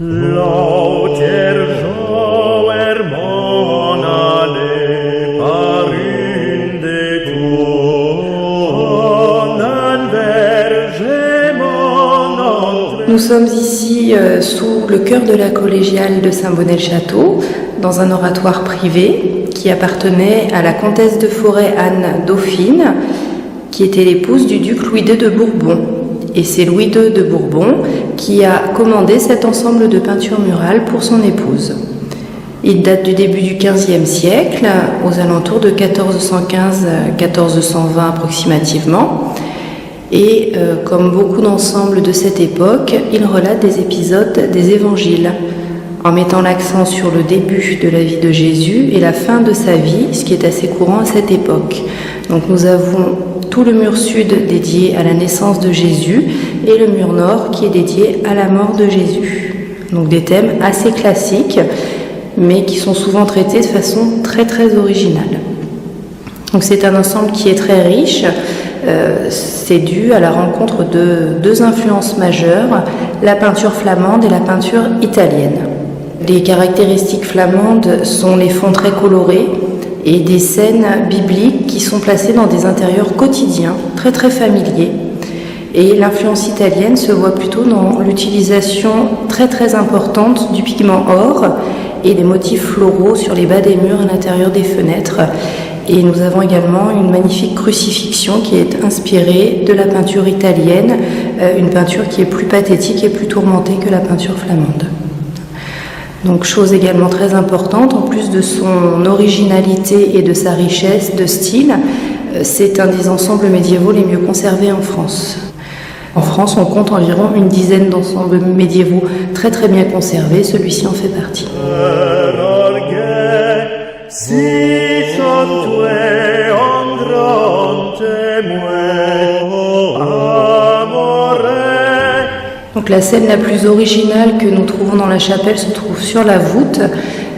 Lauter Joer monale parunde Nous sommes ici sous le chœur de la collégiale de Saint-Bonnet-le-Château, dans un oratoire privé qui appartenait à la comtesse de Forêt Anne Dauphine, qui était l'épouse du duc Louis II de Bourbon. Et c'est Louis II de Bourbon qui a commandé cet ensemble de peintures murales pour son épouse. Il date du début du XVe siècle, aux alentours de 1415-1420 approximativement. Et comme beaucoup d'ensembles de cette époque, il relate des épisodes des évangiles, en mettant l'accent sur le début de la vie de Jésus et la fin de sa vie, ce qui est assez courant à cette époque. Donc nous avons tout le mur sud dédié à la naissance de Jésus et le mur nord qui est dédié à la mort de Jésus. Donc des thèmes assez classiques, mais qui sont souvent traités de façon très très originale. Donc c'est un ensemble qui est très riche. C'est dû à la rencontre de deux influences majeures, la peinture flamande et la peinture italienne. Les caractéristiques flamandes sont les fonds très colorés et des scènes bibliques qui sont placées dans des intérieurs quotidiens, très très familiers. Et l'influence italienne se voit plutôt dans l'utilisation très très importante du pigment or et des motifs floraux sur les bas des murs à l'intérieur des fenêtres. Et nous avons également une magnifique crucifixion qui est inspirée de la peinture italienne, une peinture qui est plus pathétique et plus tourmentée que la peinture flamande. Donc chose également très importante, en plus de son originalité et de sa richesse de style, c'est un des ensembles médiévaux les mieux conservés en France. En France, on compte environ une dizaine d'ensembles médiévaux très très bien conservés, celui-ci en fait partie. Donc la scène la plus originale que nous trouvons dans la chapelle se trouve sur la voûte,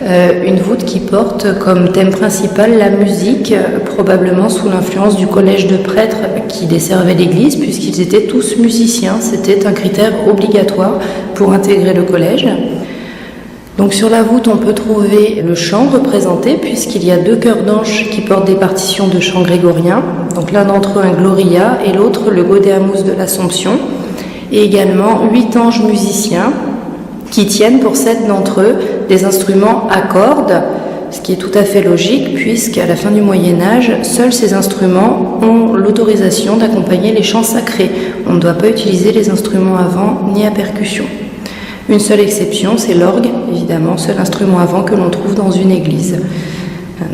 une voûte qui porte comme thème principal la musique, probablement sous l'influence du collège de prêtres qui desservait l'église, puisqu'ils étaient tous musiciens. C'était un critère obligatoire pour intégrer le collège. Donc sur la voûte, on peut trouver le chant représenté, puisqu'il y a deux chœurs d'anges qui portent des partitions de chant grégorien. Donc l'un d'entre eux un Gloria et l'autre le Gaudeamus de l'Assomption. Et également 8 anges musiciens qui tiennent pour 7 d'entre eux des instruments à cordes, ce qui est tout à fait logique puisqu'à la fin du Moyen-Âge, seuls ces instruments ont l'autorisation d'accompagner les chants sacrés. On ne doit pas utiliser les instruments à vent ni à percussion. Une seule exception, c'est l'orgue, évidemment, seul instrument à vent que l'on trouve dans une église.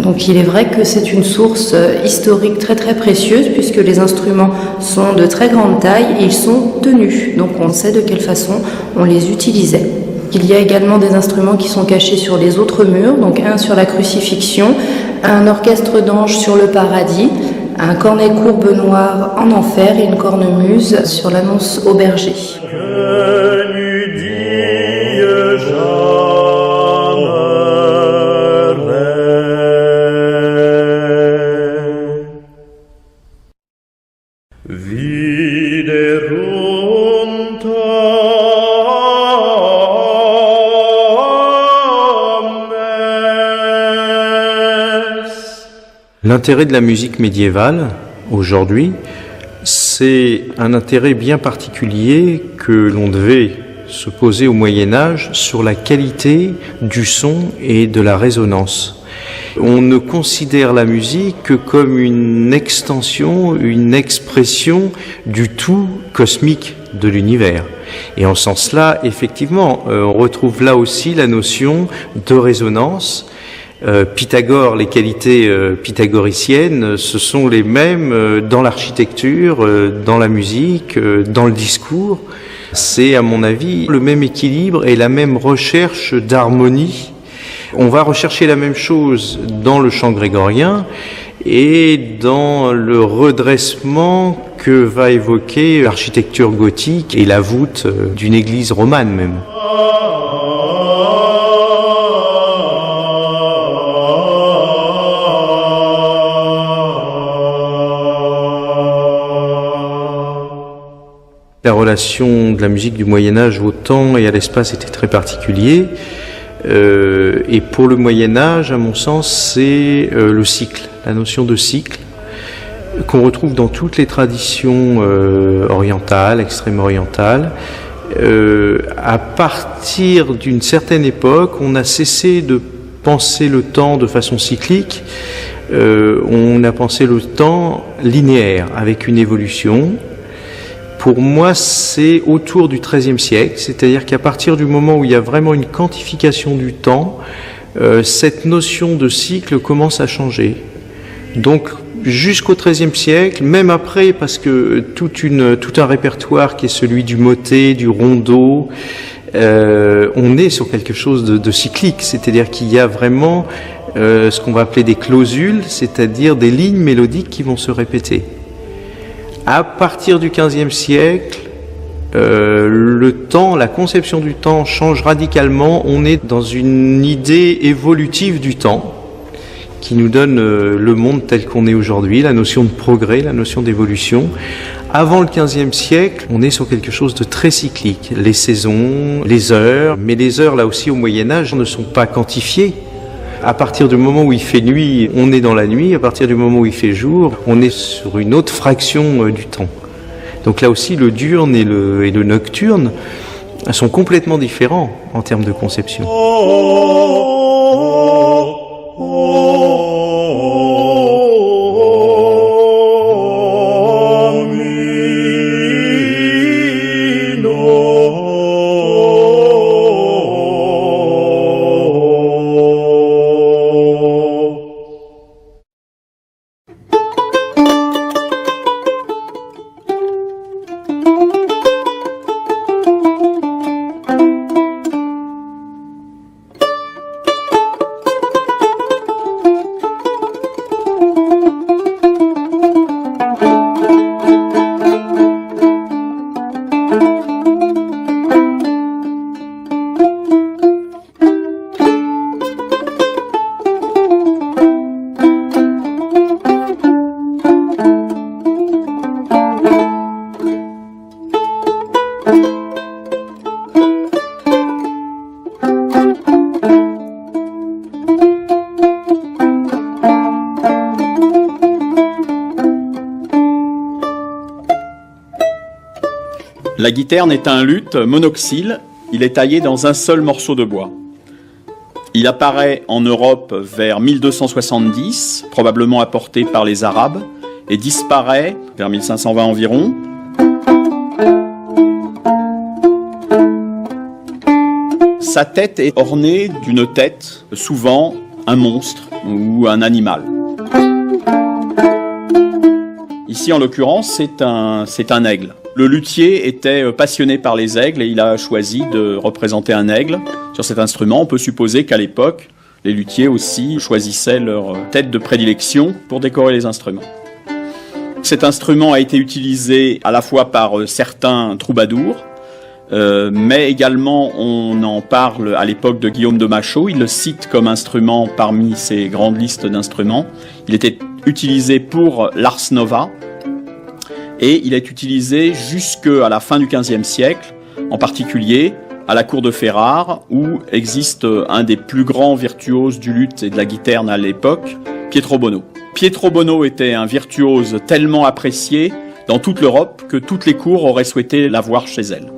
Donc il est vrai que c'est une source historique très très précieuse puisque les instruments sont de très grande taille et ils sont tenus. Donc on sait de quelle façon on les utilisait. Il y a également des instruments qui sont cachés sur les autres murs, donc un sur la crucifixion, un orchestre d'anges sur le paradis, un cornet courbe noir en enfer et une cornemuse sur l'annonce au berger. L'intérêt de la musique médiévale, aujourd'hui, c'est un intérêt bien particulier que l'on devait se poser au Moyen-Âge sur la qualité du son et de la résonance. On ne considère la musique que comme une extension, une expression du tout cosmique de l'univers. Et en ce sens-là, effectivement, on retrouve là aussi la notion de résonance. Pythagore, les qualités pythagoriciennes, ce sont les mêmes dans l'architecture, dans la musique, dans le discours. C'est, à mon avis, le même équilibre et la même recherche d'harmonie. On va rechercher la même chose dans le chant grégorien et dans le redressement que va évoquer l'architecture gothique et la voûte d'une église romane même. La relation de la musique du Moyen-Âge au temps et à l'espace était très particulier. Et pour le Moyen-Âge, à mon sens, c'est le cycle, la notion de cycle, qu'on retrouve dans toutes les traditions orientales, extrême-orientales. À partir d'une certaine époque, on a cessé de penser le temps de façon cyclique. On a pensé le temps linéaire, avec une évolution. Pour moi, c'est autour du XIIIe siècle, c'est-à-dire qu'à partir du moment où il y a vraiment une quantification du temps, cette notion de cycle commence à changer. Donc, jusqu'au XIIIe siècle, même après, parce que tout un répertoire qui est celui du motet, du rondeau, on est sur quelque chose de cyclique, c'est-à-dire qu'il y a vraiment ce qu'on va appeler des clausules, c'est-à-dire des lignes mélodiques qui vont se répéter. À partir du XVe siècle, le temps, la conception du temps change radicalement. On est dans une idée évolutive du temps qui nous donne le monde tel qu'on est aujourd'hui, la notion de progrès, la notion d'évolution. Avant le XVe siècle, on est sur quelque chose de très cyclique. Les saisons, les heures, mais les heures là aussi au Moyen-Âge ne sont pas quantifiées. À partir du moment où il fait nuit, on est dans la nuit. À partir du moment où il fait jour, on est sur une autre fraction du temps. Donc là aussi, le diurne et le nocturne sont complètement différents en termes de conception. La guiterne est un luth monoxyle, il est taillé dans un seul morceau de bois. Il apparaît en Europe vers 1270, probablement apporté par les Arabes, et disparaît vers 1520 environ. Sa tête est ornée d'une tête, souvent un monstre ou un animal. Ici, en l'occurrence, c'est un aigle. Le luthier était passionné par les aigles et il a choisi de représenter un aigle sur cet instrument. On peut supposer qu'à l'époque, les luthiers aussi choisissaient leur tête de prédilection pour décorer les instruments. Cet instrument a été utilisé à la fois par certains troubadours, mais également on en parle à l'époque de Guillaume de Machaut. Il le cite comme instrument parmi ses grandes listes d'instruments. Il était utilisé pour l'Ars Nova, et il est utilisé jusqu'à la fin du XVe siècle, en particulier à la cour de Ferrare, où existe un des plus grands virtuoses du luth et de la guiterne à l'époque, Pietro Bono. Pietro Bono était un virtuose tellement apprécié dans toute l'Europe que toutes les cours auraient souhaité l'avoir chez elles.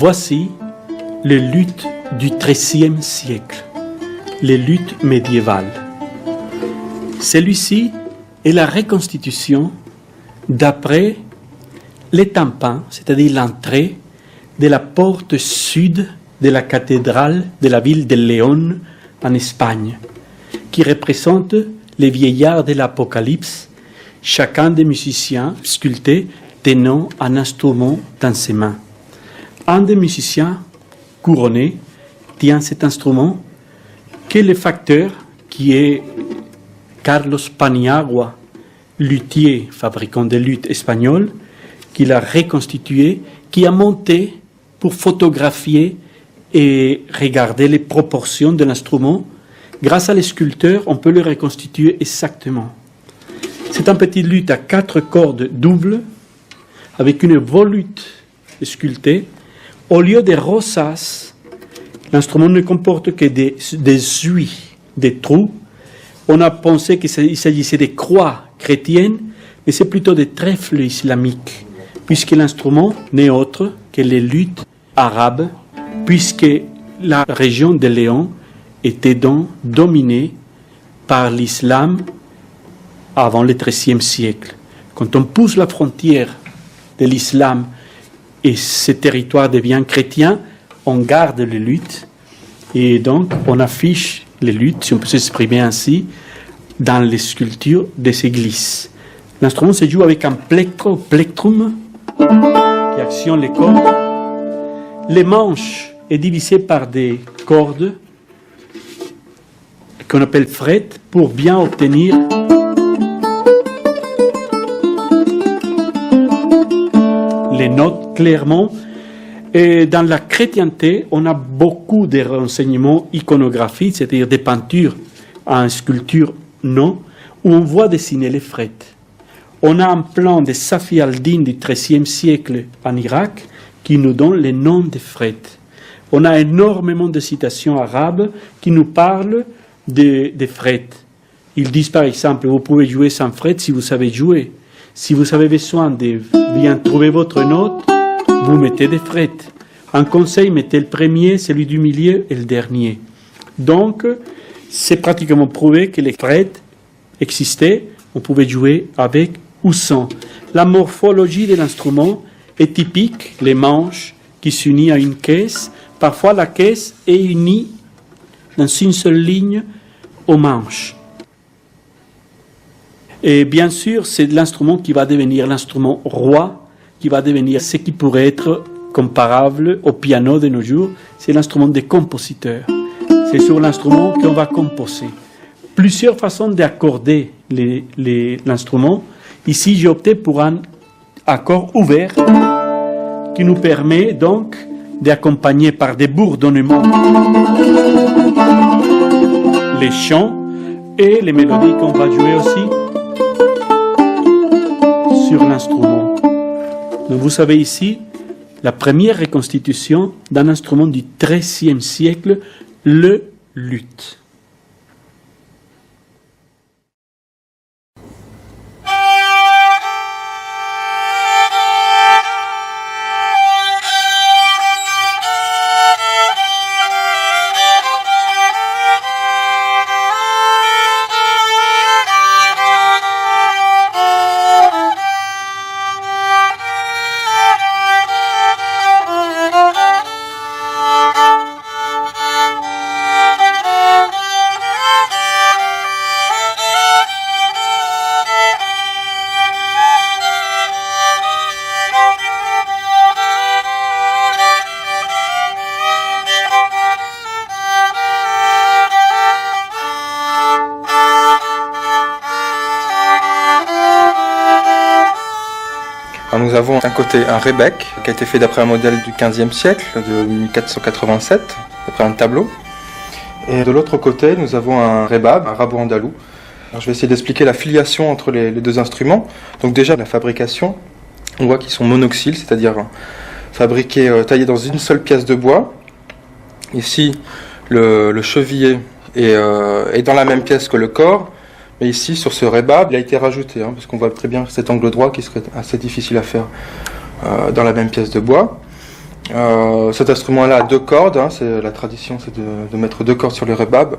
Voici les luttes du XIIIe siècle, les luttes médiévales. Celui-ci est la reconstitution d'après les tympans, c'est-à-dire l'entrée de la porte sud de la cathédrale de la ville de Léon en Espagne, qui représente les vieillards de l'Apocalypse, chacun des musiciens sculptés tenant un instrument dans ses mains. Un des musiciens couronné tient cet instrument que le facteur, qui est Carlos Paniagua, luthier, fabricant de luttes espagnol, qui l'a reconstitué, qui a monté pour photographier et regarder les proportions de l'instrument. Grâce à les sculpteurs, on peut le reconstituer exactement. C'est un petit luth à 4 cordes doubles, avec une volute sculptée. Au lieu des rosaces, l'instrument ne comporte que des huiles, des trous. On a pensé qu'il s'agissait des croix chrétiennes, mais c'est plutôt des trèfles islamiques, puisque l'instrument n'est autre que les luths arabes, puisque la région de Léon était donc dominée par l'islam avant le XIIIe siècle. Quand on pousse la frontière de l'islam et ce territoire devient chrétien, on garde les luths et donc on affiche les luths, si on peut s'exprimer ainsi, dans les sculptures des églises. L'instrument se joue avec un plectrum qui actionne les cordes. Les manches est divisé par des cordes qu'on appelle frettes pour bien obtenir les notes clairement. Et dans la chrétienté, on a beaucoup de renseignements iconographiques, c'est-à-dire des peintures en sculpture non, où on voit dessiner les frettes. On a un plan de Safi al-Din du XIIIe siècle en Irak qui nous donne les noms des frettes. On a énormément de citations arabes qui nous parlent des frettes. Ils disent par exemple, vous pouvez jouer sans frettes si vous savez jouer. Si vous avez besoin de bien trouver votre note, vous mettez des frettes. Un conseil, mettez le premier, celui du milieu et le dernier. Donc, c'est pratiquement prouvé que les frettes existaient, on pouvait jouer avec ou sans. La morphologie de l'instrument est typique, les manches qui s'unissent à une caisse. Parfois, la caisse est unie dans une seule ligne aux manches. Et bien sûr, c'est l'instrument qui va devenir l'instrument roi, qui va devenir ce qui pourrait être comparable au piano de nos jours. C'est l'instrument des compositeurs. C'est sur l'instrument qu'on va composer. Plusieurs façons d'accorder l'instrument. Ici, j'ai opté pour un accord ouvert qui nous permet donc d'accompagner par des bourdonnements les chants et les mélodies qu'on va jouer aussi sur l'instrument. Donc vous savez ici la première reconstitution d'un instrument du XIIIe siècle, le luth. Alors nous avons d'un côté un rebec qui a été fait d'après un modèle du XVe siècle, de 1487, d'après un tableau. Et de l'autre côté, nous avons un rebab, un rabot andalou. Alors je vais essayer d'expliquer la filiation entre les deux instruments. Donc déjà, la fabrication, on voit qu'ils sont monoxyles, c'est-à-dire fabriqués, taillés dans une seule pièce de bois. Ici, le chevillet est dans la même pièce que le corps. Mais ici, sur ce rebab, il a été rajouté, parce qu'on voit très bien cet angle droit qui serait assez difficile à faire dans la même pièce de bois. Cet instrument-là a 2 cordes, hein, c'est la tradition, c'est de mettre 2 cordes sur le rebab.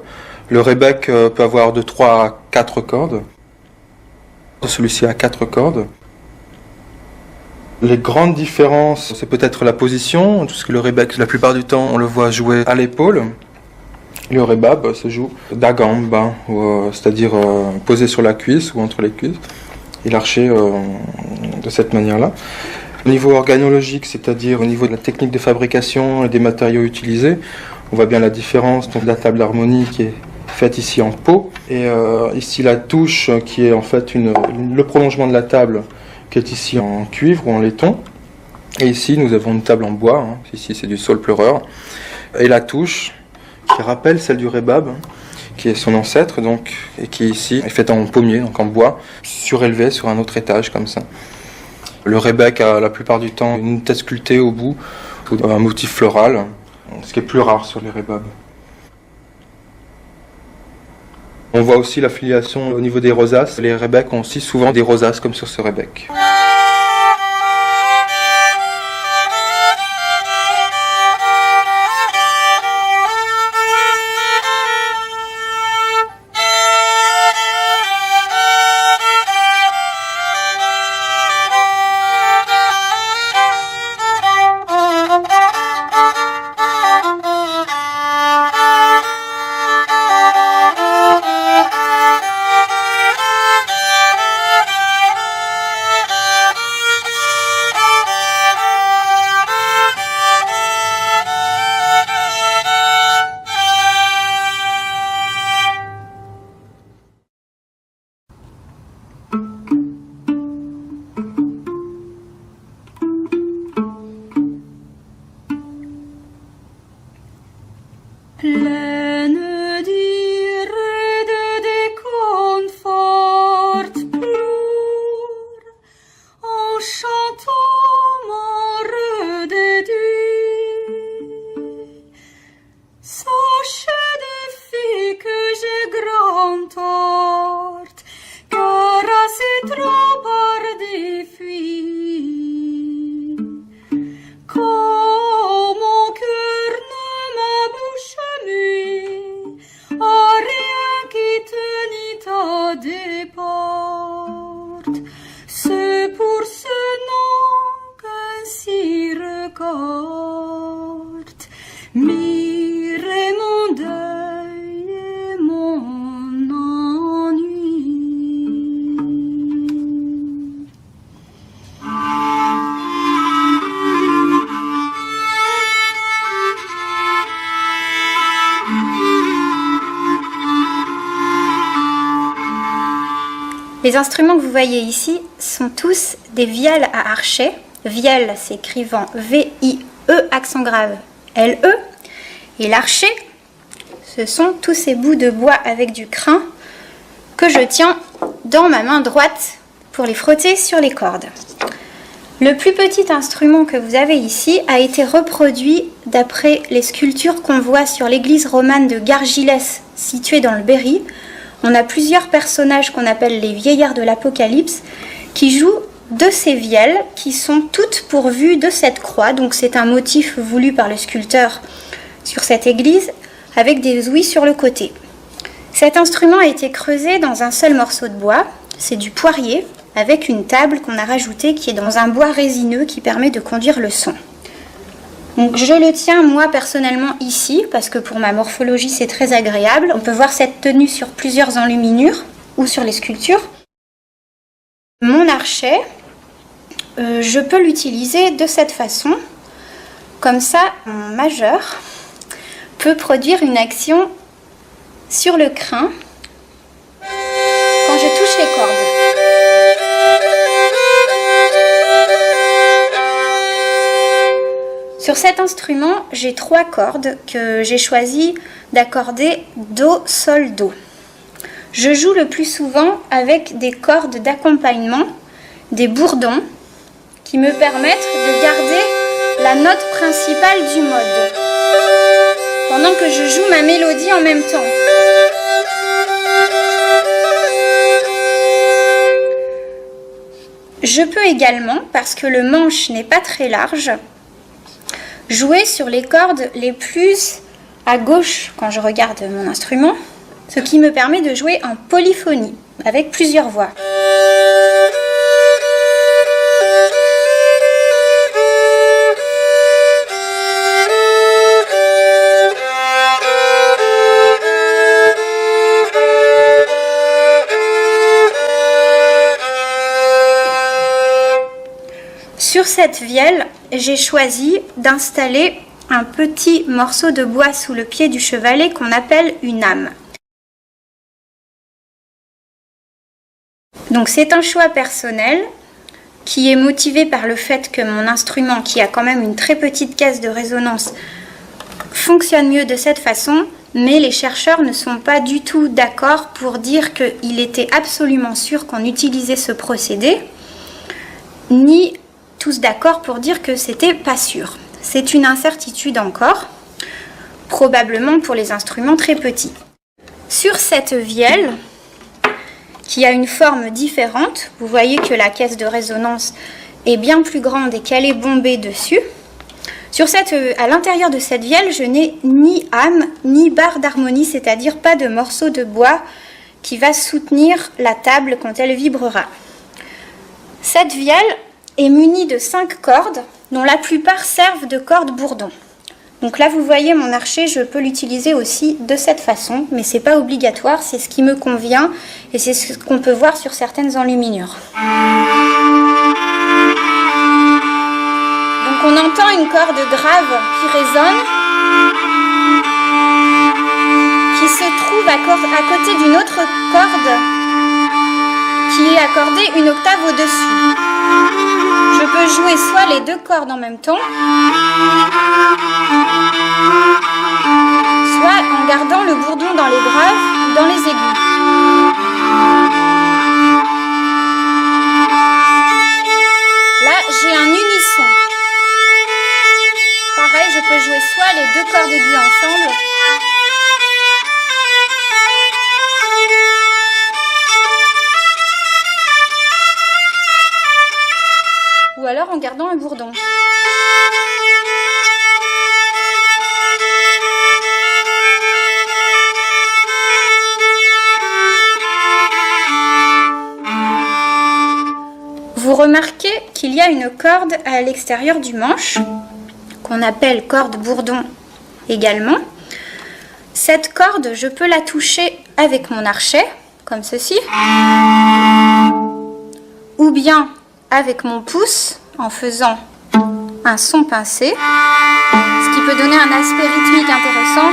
Le rebec peut avoir de 3 à 4 cordes. Celui-ci a 4 cordes. Les grandes différences, c'est peut-être la position, puisque le rebec, la plupart du temps, on le voit jouer à l'épaule. Le rebab se joue da gamba, c'est-à-dire posé sur la cuisse ou entre les cuisses, et l'archer de cette manière-là. Au niveau organologique, c'est-à-dire au niveau de la technique de fabrication et des matériaux utilisés, on voit bien la différence. Donc la table harmonique qui est faite ici en peau, et ici la touche qui est en fait le prolongement de la table, qui est ici en cuivre ou en laiton. Et ici nous avons une table en bois, hein. Ici c'est du saule pleureur, et la touche qui rappelle celle du rebab, hein, qui est son ancêtre, donc, et qui ici est faite en pommier, donc en bois, surélevée sur un autre étage comme ça. Le rebec a la plupart du temps une tête sculptée au bout, ou un motif floral, ce qui est plus rare sur les rebabs. On voit aussi la filiation au niveau des rosaces. Les rebecs ont aussi souvent des rosaces comme sur ce rebec. Pleine d'irée de déconfort, pleure, en chantant mon redéduit. Sachez des filles que j'ai grand tort, car assez trop par des fuites. Quand mon cœur ne m'abouche à rien qui tenit à des portes, c'est pour ce nom qu'ainsi recorte mire mon deuil et mon ennui. Les instruments que vous voyez ici sont tous des vielles à archet. Vielle s'écrivant V-I-E, accent grave L-E. Et l'archet, ce sont tous ces bouts de bois avec du crin que je tiens dans ma main droite pour les frotter sur les cordes. Le plus petit instrument que vous avez ici a été reproduit d'après les sculptures qu'on voit sur l'église romane de Gargilès, située dans le Berry. On a plusieurs personnages qu'on appelle les vieillards de l'Apocalypse qui jouent de ces vielles qui sont toutes pourvues de cette croix. Donc c'est un motif voulu par le sculpteur sur cette église avec des ouïes sur le côté. Cet instrument a été creusé dans un seul morceau de bois, c'est du poirier, avec une table qu'on a rajoutée qui est dans un bois résineux qui permet de conduire le son. Donc je le tiens moi personnellement ici parce que pour ma morphologie c'est très agréable. On peut voir cette tenue sur plusieurs enluminures ou sur les sculptures. Mon archet, je peux l'utiliser de cette façon. Comme ça, mon majeur peut produire une action sur le crin quand je touche les cordes. Sur cet instrument, j'ai 3 cordes que j'ai choisi d'accorder Do, Sol, Do. Je joue le plus souvent avec des cordes d'accompagnement, des bourdons, qui me permettent de garder la note principale du mode, pendant que je joue ma mélodie en même temps. Je peux également, parce que le manche n'est pas très large, jouer sur les cordes les plus à gauche quand je regarde mon instrument, ce qui me permet de jouer en polyphonie, avec plusieurs voix. Sur cette vielle, j'ai choisi d'installer un petit morceau de bois sous le pied du chevalet qu'on appelle une âme. Donc c'est un choix personnel qui est motivé par le fait que mon instrument, qui a quand même une très petite caisse de résonance, fonctionne mieux de cette façon, mais les chercheurs ne sont pas du tout d'accord pour dire qu'il était absolument sûr qu'on utilisait ce procédé, ni tous d'accord pour dire que c'était pas sûr. C'est une incertitude encore, probablement pour les instruments très petits. Sur cette vielle, qui a une forme différente, vous voyez que la caisse de résonance est bien plus grande et qu'elle est bombée dessus. À l'intérieur de cette vielle, je n'ai ni âme ni barre d'harmonie, c'est-à-dire pas de morceau de bois qui va soutenir la table quand elle vibrera. Cette vielle est munie de 5 cordes, dont la plupart servent de cordes bourdon. Donc là, vous voyez mon archet, je peux l'utiliser aussi de cette façon, mais c'est pas obligatoire, c'est ce qui me convient et c'est ce qu'on peut voir sur certaines enluminures. Donc on entend une corde grave qui résonne, qui se trouve à côté d'une autre corde qui est accordée une octave au-dessus. Je peux jouer soit les 2 cordes en même temps, soit en gardant le bourdon dans les graves ou dans les aigus. Là, j'ai un unisson. Pareil, je peux jouer soit les 2 cordes aiguës ensemble, ou alors en gardant un bourdon. Vous remarquez qu'il y a une corde à l'extérieur du manche, qu'on appelle corde bourdon également. Cette corde, je peux la toucher avec mon archet, comme ceci, ou bien avec mon pouce en faisant un son pincé, ce qui peut donner un aspect rythmique intéressant.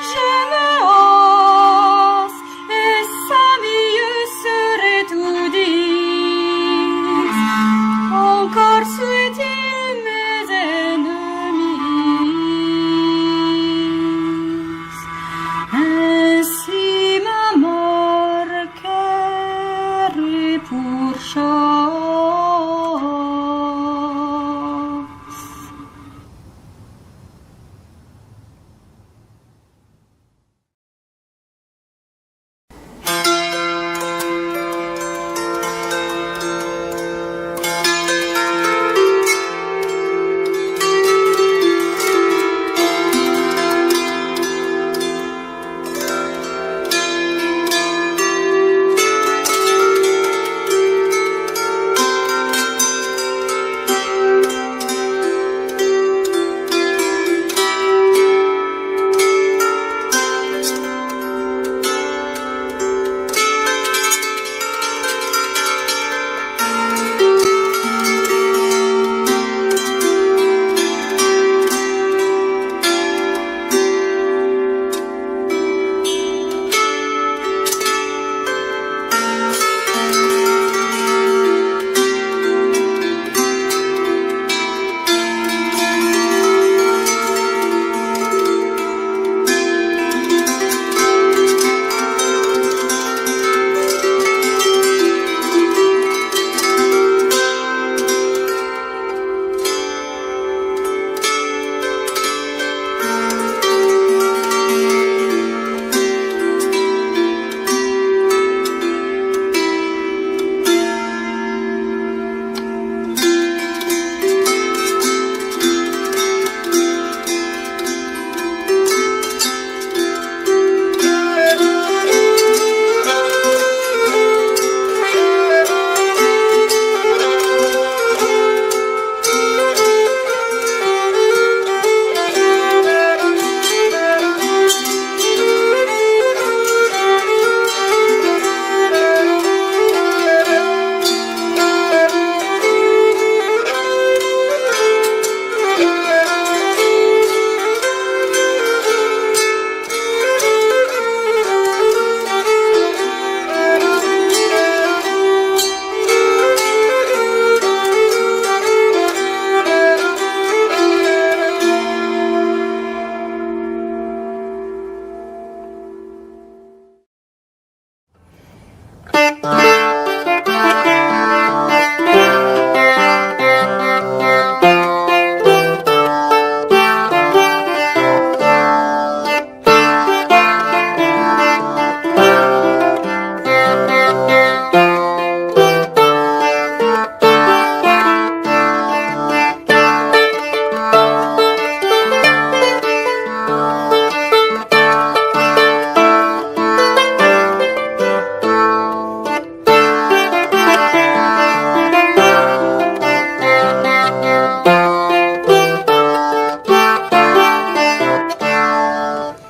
Je me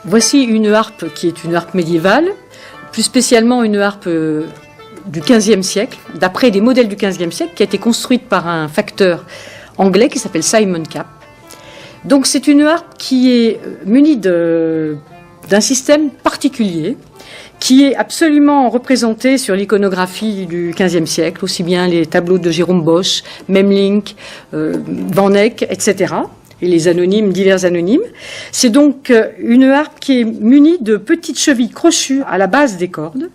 Voici une harpe qui est une harpe médiévale, plus spécialement une harpe du XVe siècle, d'après des modèles du XVe siècle, qui a été construite par un facteur anglais qui s'appelle Simon Capp. Donc c'est une harpe qui est munie d'un système particulier, qui est absolument représenté sur l'iconographie du XVe siècle, aussi bien les tableaux de Jérôme Bosch, Memling, Van Eyck, etc., et les anonymes, divers anonymes. C'est donc une harpe qui est munie de petites chevilles crochues à la base des cordes,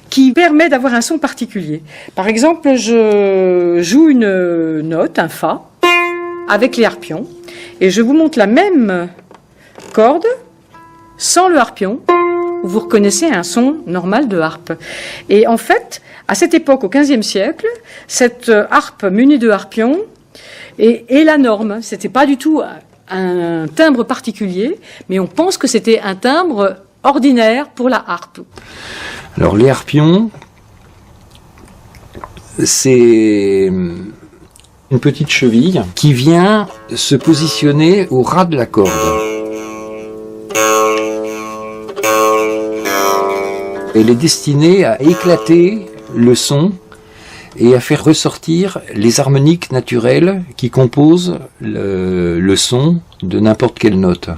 qui permet d'avoir un son particulier. Par exemple, je joue une note, un Fa, avec les harpions, et je vous montre la même corde sans le harpion, où vous reconnaissez un son normal de harpe. Et en fait, à cette époque, au XVe siècle, cette harpe munie de harpions est la norme. C'était pas du tout un timbre particulier, mais on pense que c'était un timbre ordinaire pour la harpe. Alors les harpions, c'est une petite cheville qui vient se positionner au ras de la corde. Elle est destinée à éclater le son et à faire ressortir les harmoniques naturelles qui composent le son de n'importe quelle note.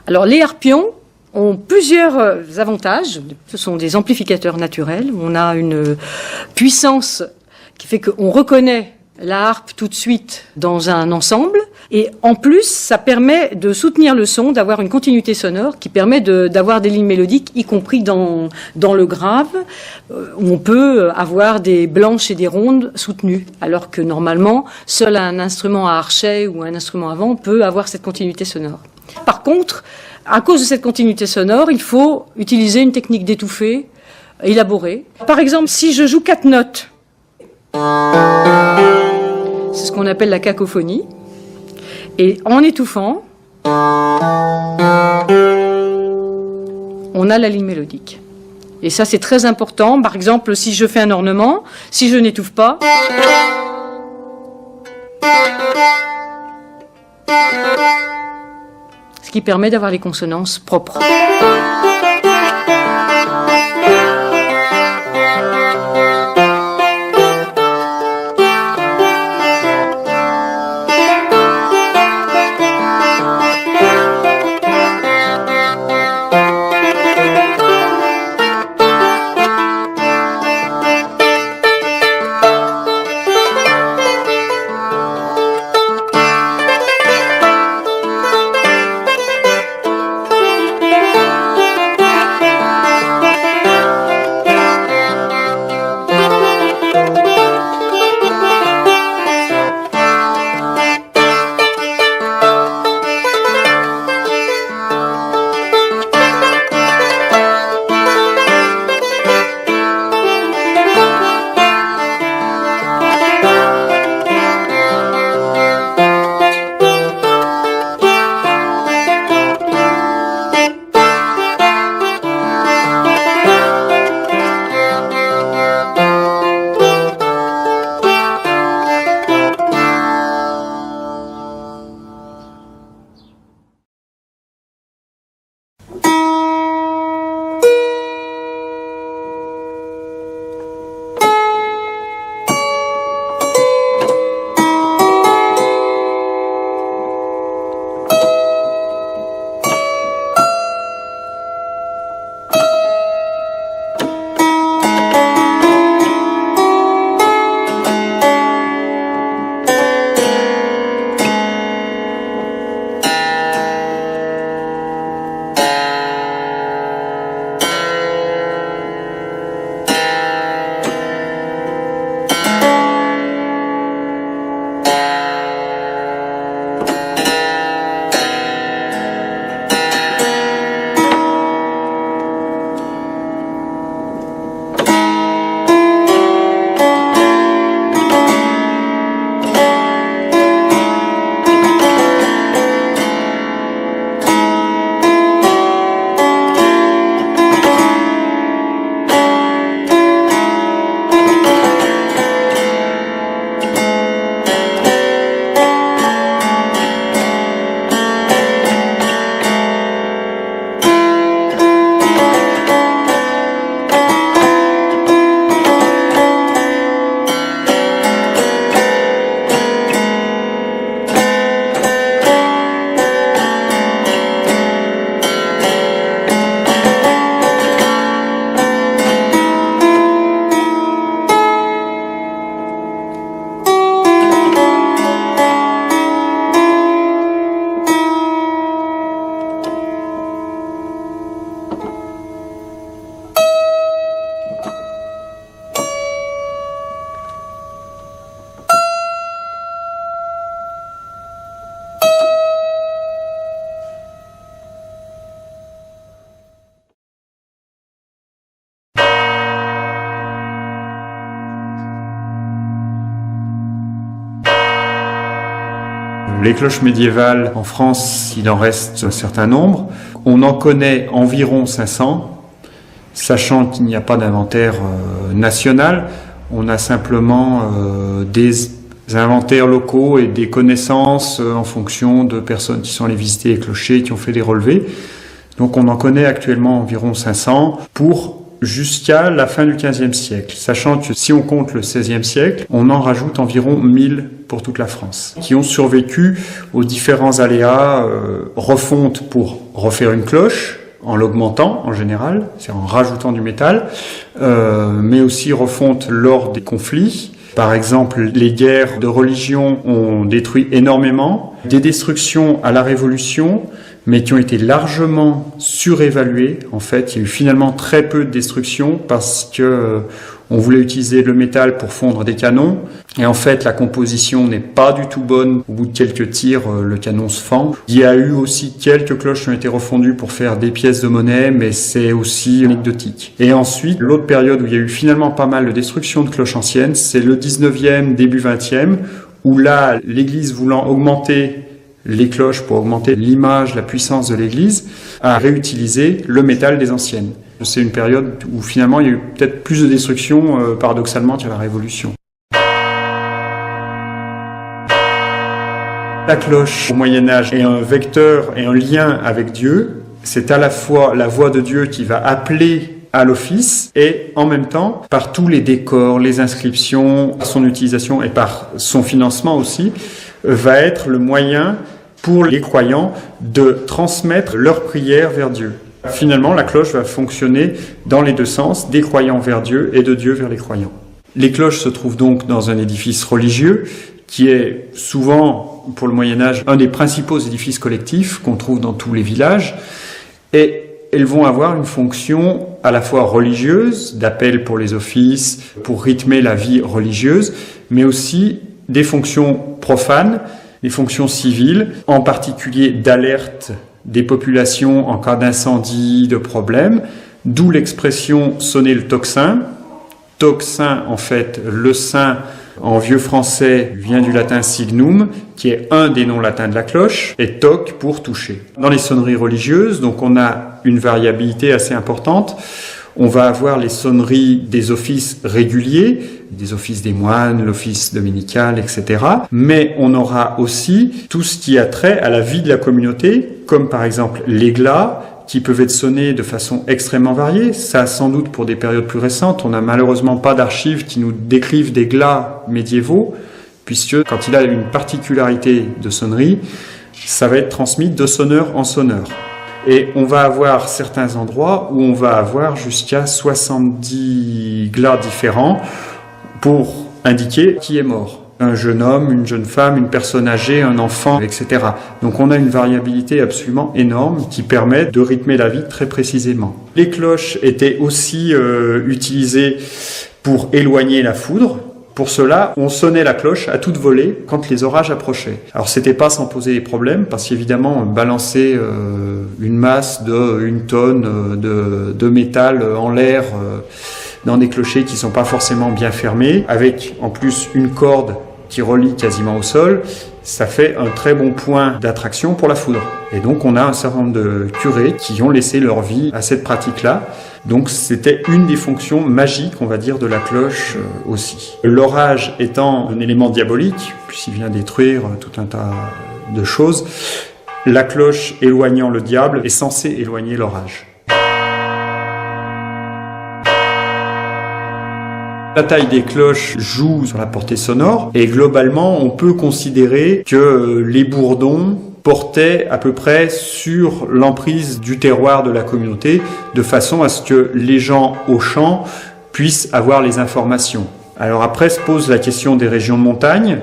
Alors les harpions ont plusieurs avantages. Ce sont des amplificateurs naturels. On a une puissance qui fait qu'on reconnaît la harpe tout de suite dans un ensemble. Et en plus, ça permet de soutenir le son, d'avoir une continuité sonore qui permet d'avoir des lignes mélodiques, y compris dans le grave, où on peut avoir des blanches et des rondes soutenues, alors que normalement, seul un instrument à archet ou un instrument à vent peut avoir cette continuité sonore. Par contre, à cause de cette continuité sonore, il faut utiliser une technique d'étouffée élaborée. Par exemple, si je joue 4 notes, c'est ce qu'on appelle la cacophonie. Et en étouffant, on a la ligne mélodique. Et ça, c'est très important. Par exemple, si je fais un ornement, si je n'étouffe pas, ce qui permet d'avoir les consonances propres. Les cloches médiévales en France, il en reste un certain nombre. On en connaît environ 500, sachant qu'il n'y a pas d'inventaire national. On a simplement des inventaires locaux et des connaissances en fonction de personnes qui sont allées visiter les clochers, qui ont fait des relevés. Donc on en connaît actuellement environ 500 pour jusqu'à la fin du XVe siècle, sachant que si on compte le XVIe siècle, on en rajoute environ 1000 pour toute la France, qui ont survécu aux différents aléas, refonte pour refaire une cloche, en l'augmentant en général, c'est-à-dire en rajoutant du métal, mais aussi refonte lors des conflits. Par exemple, les guerres de religion ont détruit énormément, des destructions à la Révolution, mais qui ont été largement surévaluées. En fait, il y a eu finalement très peu de destructions parce que on voulait utiliser le métal pour fondre des canons. Et en fait, la composition n'est pas du tout bonne. Au bout de quelques tirs, le canon se fend. Il y a eu aussi quelques cloches qui ont été refondues pour faire des pièces de monnaie, mais c'est aussi anecdotique. Et ensuite, l'autre période où il y a eu finalement pas mal de destruction de cloches anciennes, c'est le 19e, début 20e, où là, l'Église voulant augmenter les cloches pour augmenter l'image, la puissance de l'Église, a réutilisé le métal des anciennes. C'est une période où finalement il y a eu peut-être plus de destruction, paradoxalement, qu'à la Révolution. La cloche au Moyen-Âge est un vecteur et un lien avec Dieu. C'est à la fois la voix de Dieu qui va appeler à l'office et en même temps, par tous les décors, les inscriptions, son utilisation et par son financement aussi, va être le moyen pour les croyants de transmettre leurs prières vers Dieu. Finalement, la cloche va fonctionner dans les deux sens, des croyants vers Dieu et de Dieu vers les croyants. Les cloches se trouvent donc dans un édifice religieux qui est souvent, pour le Moyen-Âge, un des principaux édifices collectifs qu'on trouve dans tous les villages. Et elles vont avoir une fonction à la fois religieuse, d'appel pour les offices, pour rythmer la vie religieuse, mais aussi des fonctions profanes, des fonctions civiles, en particulier d'alerte des populations en cas d'incendie, de problème, d'où l'expression « sonner le tocsin ». Tocsin, en fait, le saint, en vieux français, vient du latin signum, qui est un des noms latins de la cloche, et toc pour toucher. Dans les sonneries religieuses, donc on a une variabilité assez importante. On va avoir les sonneries des offices réguliers, des offices des moines, l'office dominical, etc. Mais on aura aussi tout ce qui a trait à la vie de la communauté, comme par exemple les glas, qui peuvent être sonnés de façon extrêmement variée. Ça, sans doute, pour des périodes plus récentes. On n'a malheureusement pas d'archives qui nous décrivent des glas médiévaux, puisque quand il a une particularité de sonnerie, ça va être transmis de sonneur en sonneur. Et on va avoir certains endroits où on va avoir jusqu'à 70 glas différents pour indiquer qui est mort. Un jeune homme, une jeune femme, une personne âgée, un enfant, etc. Donc on a une variabilité absolument énorme qui permet de rythmer la vie très précisément. Les cloches étaient aussi utilisées pour éloigner la foudre. Pour cela, on sonnait la cloche à toute volée quand les orages approchaient. Alors c'était pas sans poser des problèmes, parce qu'évidemment, balancer une masse de 1 tonne de métal en l'air dans des clochers qui sont pas forcément bien fermés, avec en plus une corde qui relie quasiment au sol, ça fait un très bon point d'attraction pour la foudre. Et donc on a un certain nombre de curés qui ont laissé leur vie à cette pratique-là. Donc c'était une des fonctions magiques, on va dire, de la cloche aussi. L'orage étant un élément diabolique, puisqu'il vient détruire tout un tas de choses, la cloche éloignant le diable est censée éloigner l'orage. La taille des cloches joue sur la portée sonore et globalement on peut considérer que les bourdons portaient à peu près sur l'emprise du terroir de la communauté de façon à ce que les gens au champ puissent avoir les informations. Alors après se pose la question des régions de montagne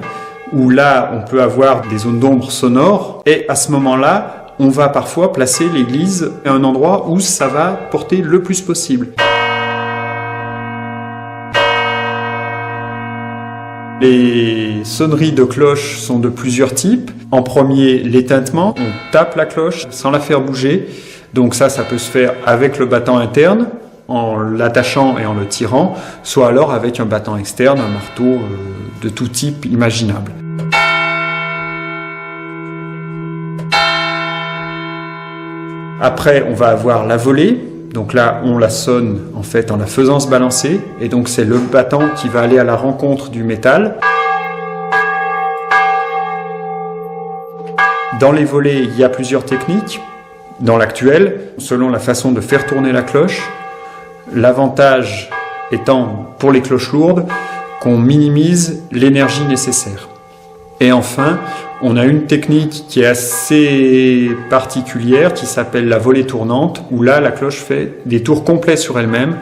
où là on peut avoir des zones d'ombre sonores et à ce moment-là on va parfois placer l'église à un endroit où ça va porter le plus possible. Les sonneries de cloche sont de plusieurs types. En premier, l'éteintement. On tape la cloche sans la faire bouger. Donc ça peut se faire avec le battant interne, en l'attachant et en le tirant, soit alors avec un battant externe, un marteau de tout type imaginable. Après, on va avoir la volée. Donc là, on la sonne en fait en la faisant se balancer. Et donc c'est le battant qui va aller à la rencontre du métal. Dans les volées, il y a plusieurs techniques. Dans l'actuel, selon la façon de faire tourner la cloche, l'avantage étant pour les cloches lourdes qu'on minimise l'énergie nécessaire. Et enfin, on a une technique qui est assez particulière qui s'appelle la volée tournante, où là la cloche fait des tours complets sur elle-même,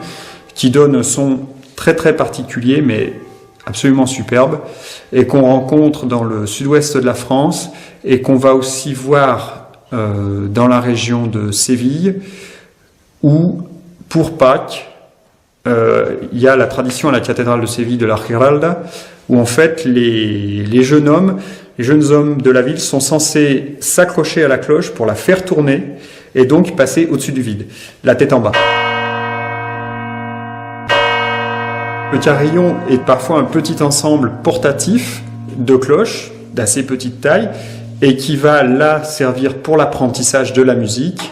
qui donne un son très très particulier mais absolument superbe, et qu'on rencontre dans le sud-ouest de la France et qu'on va aussi voir dans la région de Séville, où pour Pâques, il y a la tradition à la cathédrale de Séville de la Giralda, où en fait les jeunes hommes de la ville sont censés s'accrocher à la cloche pour la faire tourner et donc passer au-dessus du vide, la tête en bas. Le carillon est parfois un petit ensemble portatif de cloches d'assez petite taille et qui va là servir pour l'apprentissage de la musique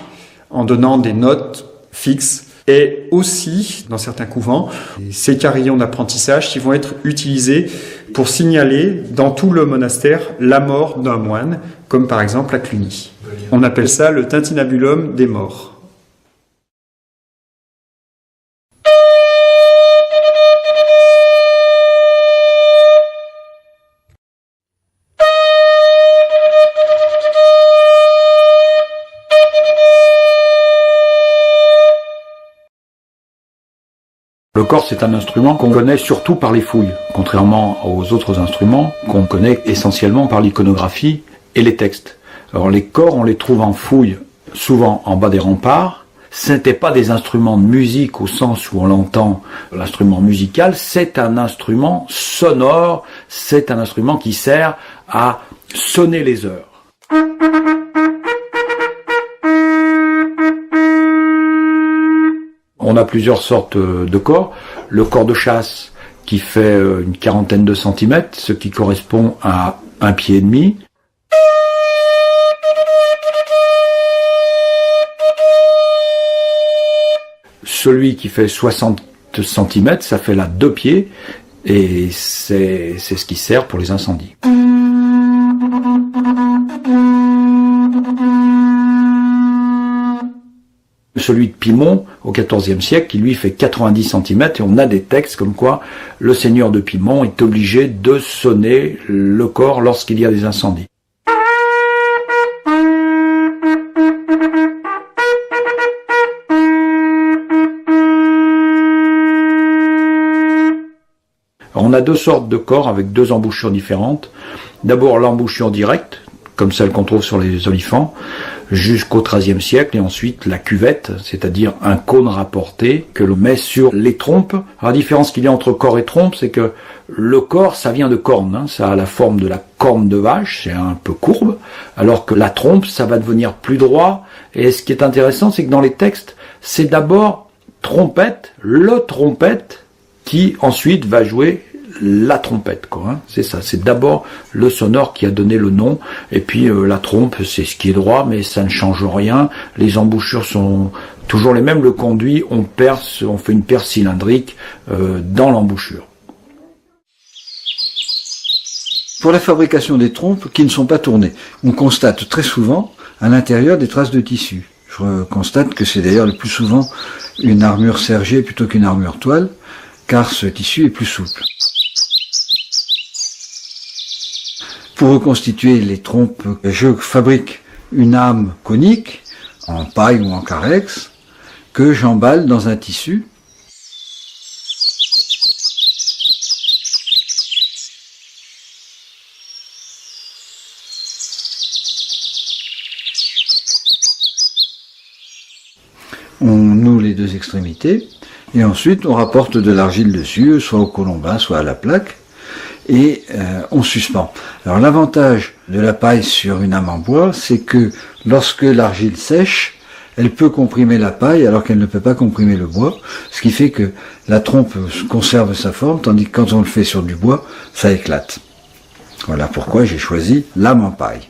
en donnant des notes fixes. Et aussi, dans certains couvents, ces carillons d'apprentissage qui vont être utilisés pour signaler dans tout le monastère la mort d'un moine, comme par exemple à Cluny. On appelle ça le tintinabulum des morts. Le cor, c'est un instrument qu'on connaît surtout par les fouilles, contrairement aux autres instruments qu'on connaît essentiellement par l'iconographie et les textes. Alors les cors, on les trouve en fouille, souvent en bas des remparts. Ce n'était pas des instruments de musique au sens où on l'entend, l'instrument musical, c'est un instrument sonore, c'est un instrument qui sert à sonner les heures. On a plusieurs sortes de cors. Le cor de chasse qui fait une quarantaine de centimètres, ce qui correspond à 1,5 pied. Celui qui fait 60 centimètres, ça fait là 2 pieds et c'est ce qui sert pour les incendies. Celui de Pimont, au XIVe siècle, qui lui fait 90 cm, et on a des textes comme quoi le seigneur de Pimont est obligé de sonner le cor lorsqu'il y a des incendies. On a deux sortes de cors avec deux embouchures différentes. D'abord l'embouchure directe, comme celle qu'on trouve sur les olifants, jusqu'au XIIIe siècle, et ensuite la cuvette, c'est-à-dire un cône rapporté que l'on met sur les trompes. Alors, la différence qu'il y a entre cor et trompe, c'est que le cor, ça vient de corne, hein, ça a la forme de la corne de vache, c'est un peu courbe, alors que la trompe, ça va devenir plus droit, et ce qui est intéressant, c'est que dans les textes, c'est d'abord trompette, le trompette, qui ensuite va jouer la trompette, quoi, hein. C'est ça, c'est d'abord le sonore qui a donné le nom, et puis la trompe, c'est ce qui est droit, mais ça ne change rien, les embouchures sont toujours les mêmes, le conduit, on perce, on fait une perce cylindrique dans l'embouchure. Pour la fabrication des trompes qui ne sont pas tournées, on constate très souvent à l'intérieur des traces de tissu. Je constate que c'est d'ailleurs le plus souvent une armure sergée plutôt qu'une armure toile, car ce tissu est plus souple. Pour reconstituer les trompes, je fabrique une âme conique, en paille ou en carex, que j'emballe dans un tissu. On noue les deux extrémités, et ensuite on rapporte de l'argile dessus, soit au colombin, soit à la plaque, et on suspend. Alors l'avantage de la paille sur une âme en bois, c'est que lorsque l'argile sèche, elle peut comprimer la paille alors qu'elle ne peut pas comprimer le bois, ce qui fait que la trompe conserve sa forme, tandis que quand on le fait sur du bois, ça éclate. Voilà pourquoi j'ai choisi l'âme en paille.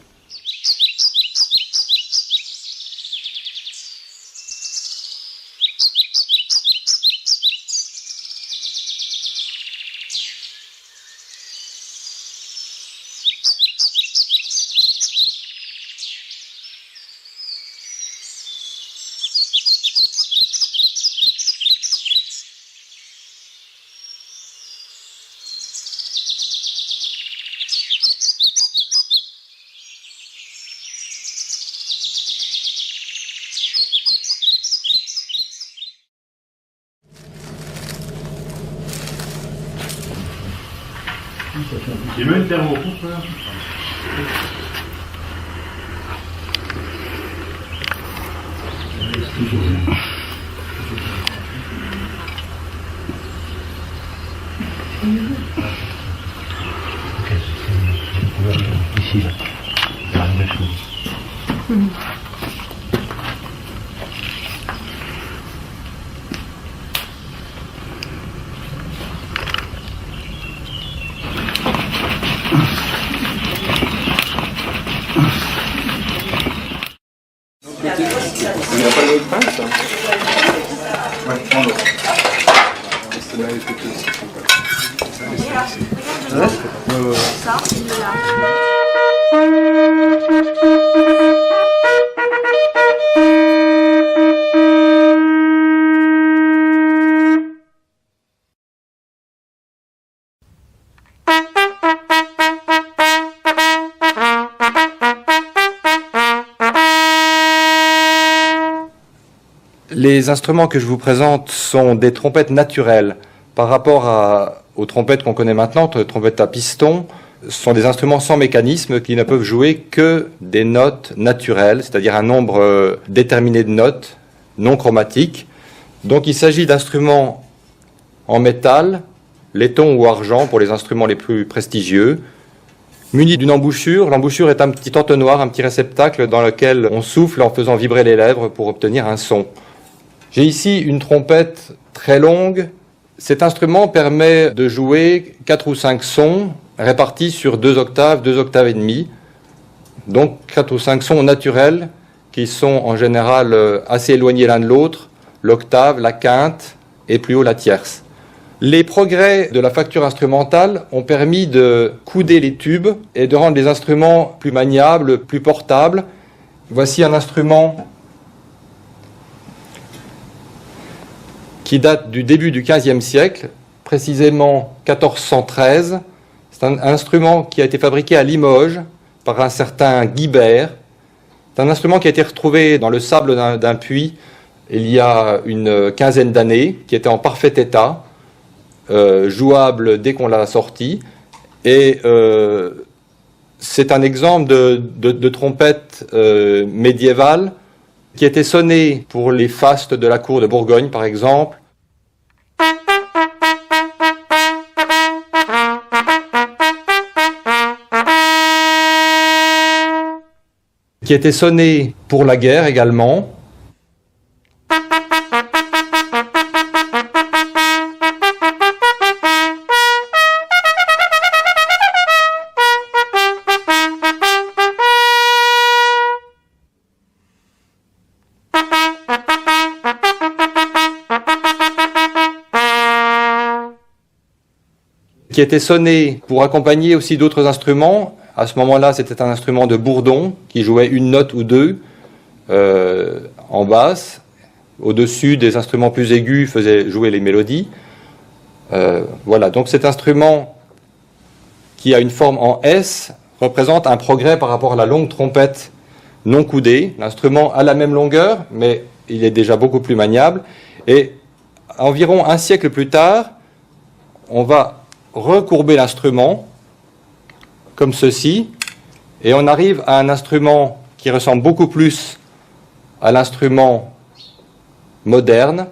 J'ai même une thermocoupe là. Ici là. Il n'y a pas d'autre pain, ça? Ouais, prends l'autre. Celle-là, elle est petite. Ça, il est là. Les instruments que je vous présente sont des trompettes naturelles. Par rapport aux trompettes qu'on connaît maintenant, les trompettes à piston, sont des instruments sans mécanisme qui ne peuvent jouer que des notes naturelles, c'est-à-dire un nombre déterminé de notes non chromatiques. Donc il s'agit d'instruments en métal, laiton ou argent pour les instruments les plus prestigieux, munis d'une embouchure. L'embouchure est un petit entonnoir, un petit réceptacle dans lequel on souffle en faisant vibrer les lèvres pour obtenir un son. J'ai ici une trompette très longue. Cet instrument permet de jouer 4 ou 5 sons répartis sur 2 octaves et demie. Donc 4 ou 5 sons naturels qui sont en général assez éloignés l'un de l'autre, l'octave, la quinte et plus haut la tierce. Les progrès de la facture instrumentale ont permis de couder les tubes et de rendre les instruments plus maniables, plus portables. Voici un instrument qui date du début du XVe siècle, précisément 1413. C'est un instrument qui a été fabriqué à Limoges par un certain Guibert. C'est un instrument qui a été retrouvé dans le sable d'un puits il y a une quinzaine d'années, qui était en parfait état, jouable dès qu'on l'a sorti. Et c'est un exemple de trompette médiévale qui était sonnée pour les fastes de la cour de Bourgogne, par exemple. Qui était sonnée pour la guerre également. Qui était sonné pour accompagner aussi d'autres instruments. À ce moment-là, c'était un instrument de bourdon qui jouait une note ou deux en basse. Au-dessus, des instruments plus aigus faisaient jouer les mélodies. Voilà, donc cet instrument qui a une forme en S représente un progrès par rapport à la longue trompette non coudée. L'instrument a la même longueur, mais il est déjà beaucoup plus maniable. Et environ un siècle plus tard, on va recourber l'instrument comme ceci, et on arrive à un instrument qui ressemble beaucoup plus à l'instrument moderne,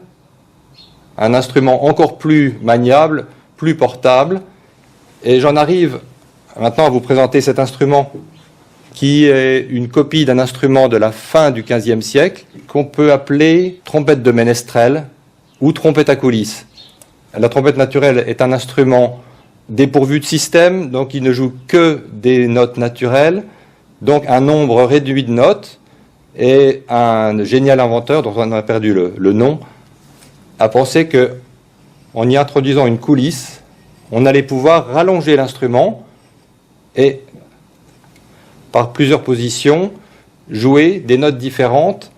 un instrument encore plus maniable, plus portable, et j'en arrive maintenant à vous présenter cet instrument qui est une copie d'un instrument de la fin du XVe siècle qu'on peut appeler trompette de ménestrel ou trompette à coulisses. La trompette naturelle est un instrument dépourvu de système, donc il ne joue que des notes naturelles, donc un nombre réduit de notes, et un génial inventeur, dont on a perdu le nom, a pensé que, en y introduisant une coulisse, on allait pouvoir rallonger l'instrument et, par plusieurs positions, jouer des notes différentes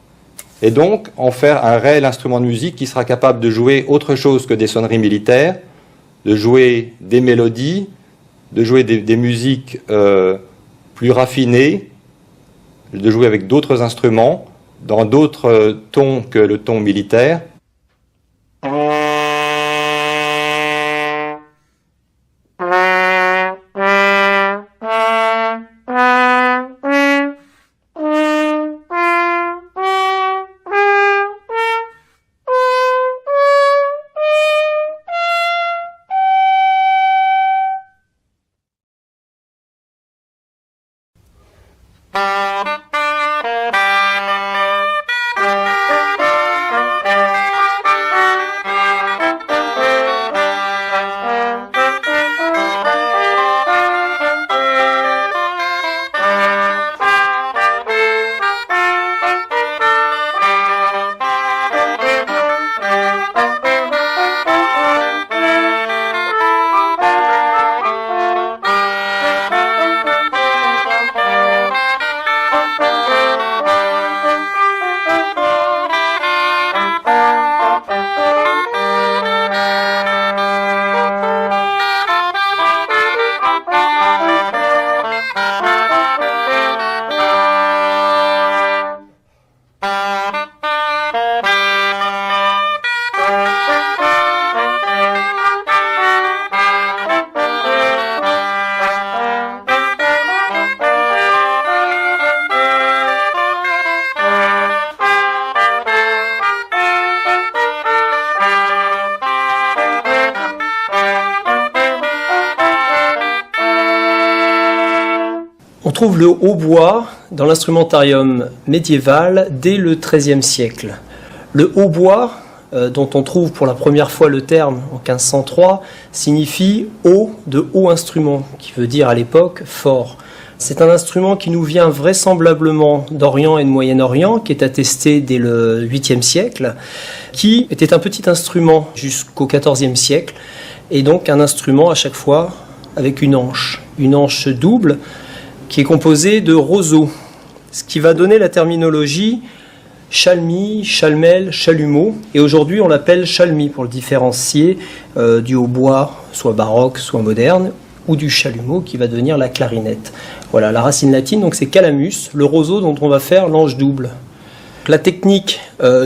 et donc en faire un réel instrument de musique qui sera capable de jouer autre chose que des sonneries militaires, de jouer des mélodies, de jouer des musiques plus raffinées, de jouer avec d'autres instruments, dans d'autres tons que le ton militaire. On trouve le hautbois dans l'instrumentarium médiéval dès le XIIIe siècle. Le hautbois, dont on trouve pour la première fois le terme en 1503, signifie haut de haut instrument, qui veut dire à l'époque fort. C'est un instrument qui nous vient vraisemblablement d'Orient et de Moyen-Orient, qui est attesté dès le 8e siècle, qui était un petit instrument jusqu'au 14e siècle, et donc un instrument à chaque fois avec une anche double, qui est composée de roseaux, ce qui va donner la terminologie chalmi, chalmel, chalumeau, et aujourd'hui on l'appelle chalmi pour le différencier du hautbois, soit baroque, soit moderne, ou du chalumeau qui va devenir la clarinette. Voilà, la racine latine, donc c'est calamus, le roseau dont on va faire l'anche double. La technique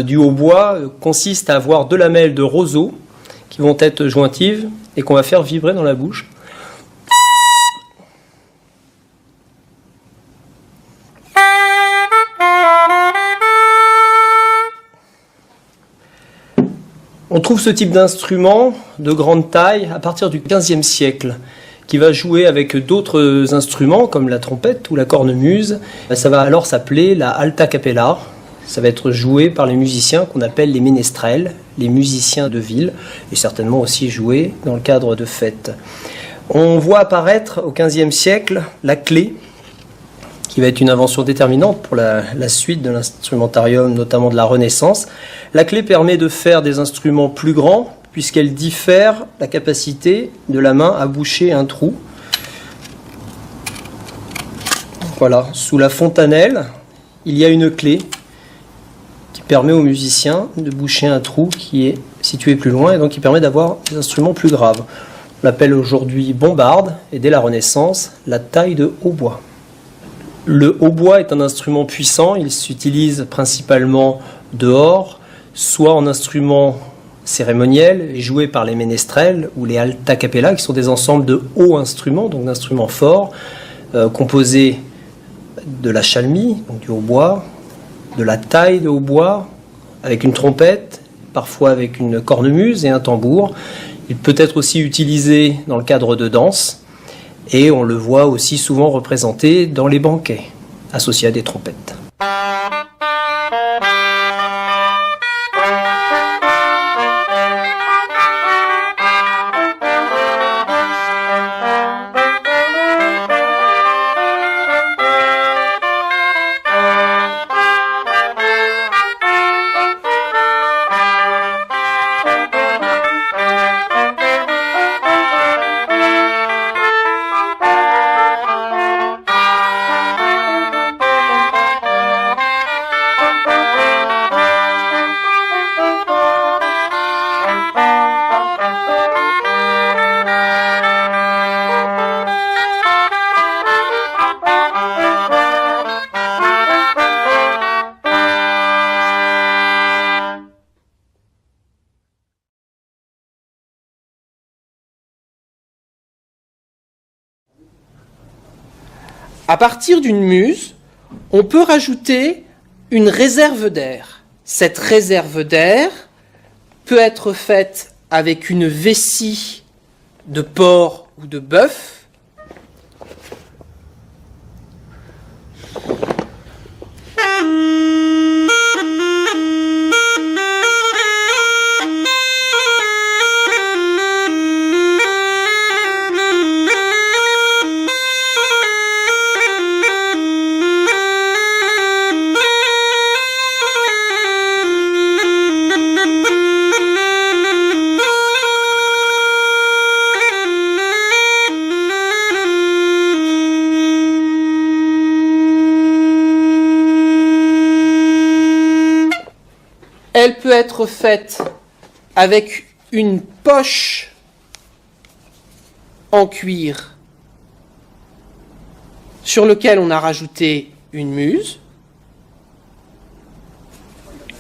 du hautbois consiste à avoir deux lamelles de roseau qui vont être jointives et qu'on va faire vibrer dans la bouche. On trouve ce type d'instrument de grande taille à partir du XVe siècle, qui va jouer avec d'autres instruments comme la trompette ou la cornemuse. Ça va alors s'appeler la alta capella. Ça va être joué par les musiciens qu'on appelle les ménestrels, les musiciens de ville, et certainement aussi joué dans le cadre de fêtes. On voit apparaître au XVe siècle la clé, qui va être une invention déterminante pour la suite de l'instrumentarium, notamment de la Renaissance. La clé permet de faire des instruments plus grands, puisqu'elle diffère la capacité de la main à boucher un trou. Voilà, sous la fontanelle, il y a une clé qui permet aux musiciens de boucher un trou qui est situé plus loin, et donc qui permet d'avoir des instruments plus graves. On l'appelle aujourd'hui bombarde, et dès la Renaissance, la taille de hautbois. Le hautbois est un instrument puissant, il s'utilise principalement dehors, soit en instrument cérémoniel, joué par les ménestrels ou les alta capella, qui sont des ensembles de hauts instruments, donc d'instruments forts, composés de la chalmie, donc du hautbois, de la taille de hautbois, avec une trompette, parfois avec une cornemuse et un tambour. Il peut être aussi utilisé dans le cadre de danse, et on le voit aussi souvent représenté dans les banquets, associés à des trompettes. À partir d'une muse, on peut rajouter une réserve d'air. Cette réserve d'air peut être faite avec une vessie de porc ou de bœuf. Elle peut être faite avec une poche en cuir sur lequel on a rajouté une muse.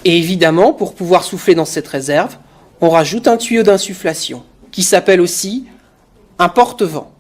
Et évidemment, pour pouvoir souffler dans cette réserve, on rajoute un tuyau d'insufflation qui s'appelle aussi un porte-vent.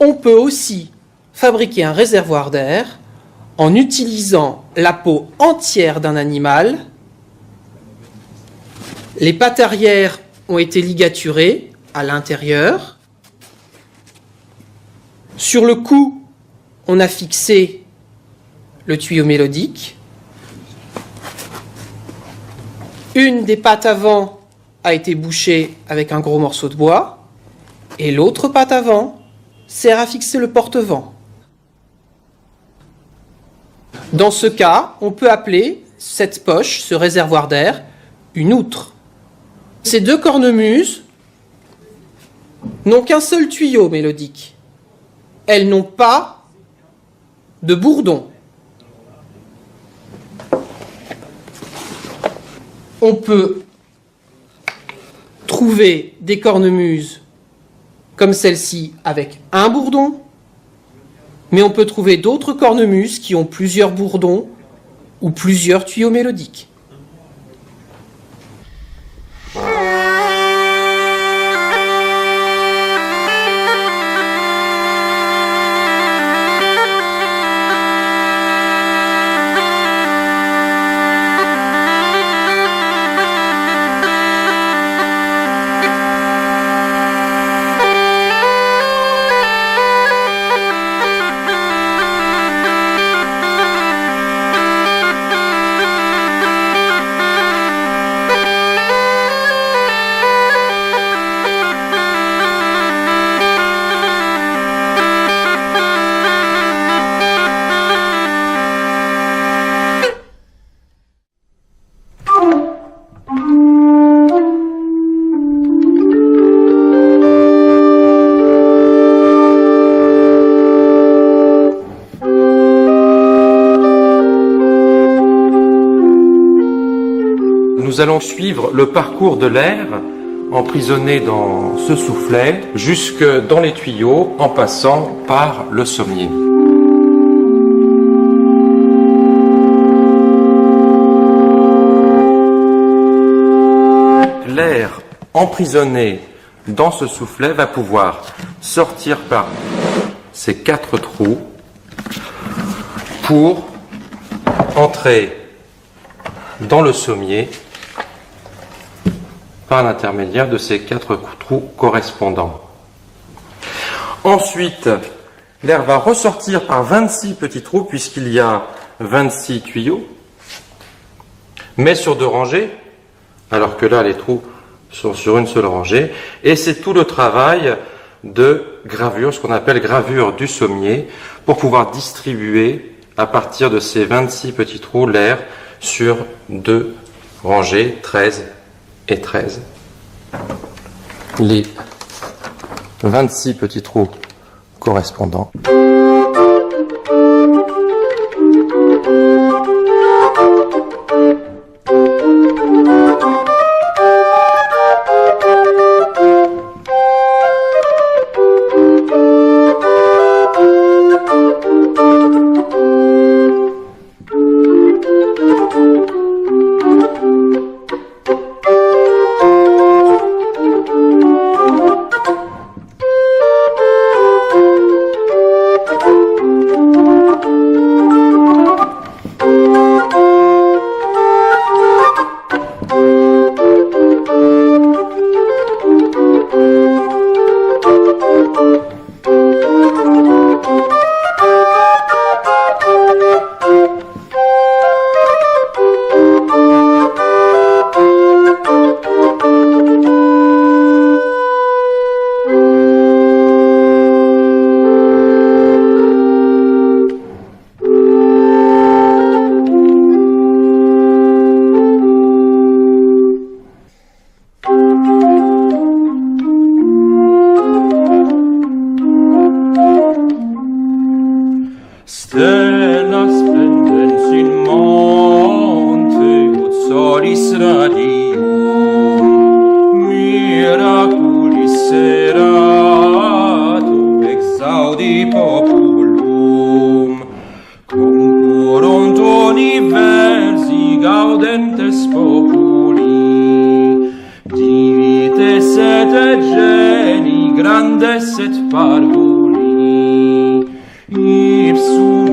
On peut aussi fabriquer un réservoir d'air en utilisant la peau entière d'un animal. Les pattes arrière ont été ligaturées à l'intérieur. Sur le cou, on a fixé le tuyau mélodique. Une des pattes avant a été bouchée avec un gros morceau de bois et l'autre patte avant sert à fixer le porte-vent. Dans ce cas, on peut appeler cette poche, ce réservoir d'air, une outre. Ces deux cornemuses n'ont qu'un seul tuyau mélodique. Elles n'ont pas de bourdon. On peut trouver des cornemuses comme celle-ci avec un bourdon, mais on peut trouver d'autres cornemuses qui ont plusieurs bourdons ou plusieurs tuyaux mélodiques. Nous allons suivre le parcours de l'air emprisonné dans ce soufflet jusque dans les tuyaux en passant par le sommier. L'air emprisonné dans ce soufflet va pouvoir sortir par ces 4 trous pour entrer dans le sommier par l'intermédiaire de ces 4 trous correspondants. Ensuite, l'air va ressortir par 26 petits trous puisqu'il y a 26 tuyaux, mais sur 2 rangées, alors que là les trous sont sur une seule rangée, et c'est tout le travail de gravure, ce qu'on appelle gravure du sommier, pour pouvoir distribuer à partir de ces 26 petits trous l'air sur 2 rangées, 13 et 13. Les 26 petits trous correspondants. Grandes et parvuli, ipsum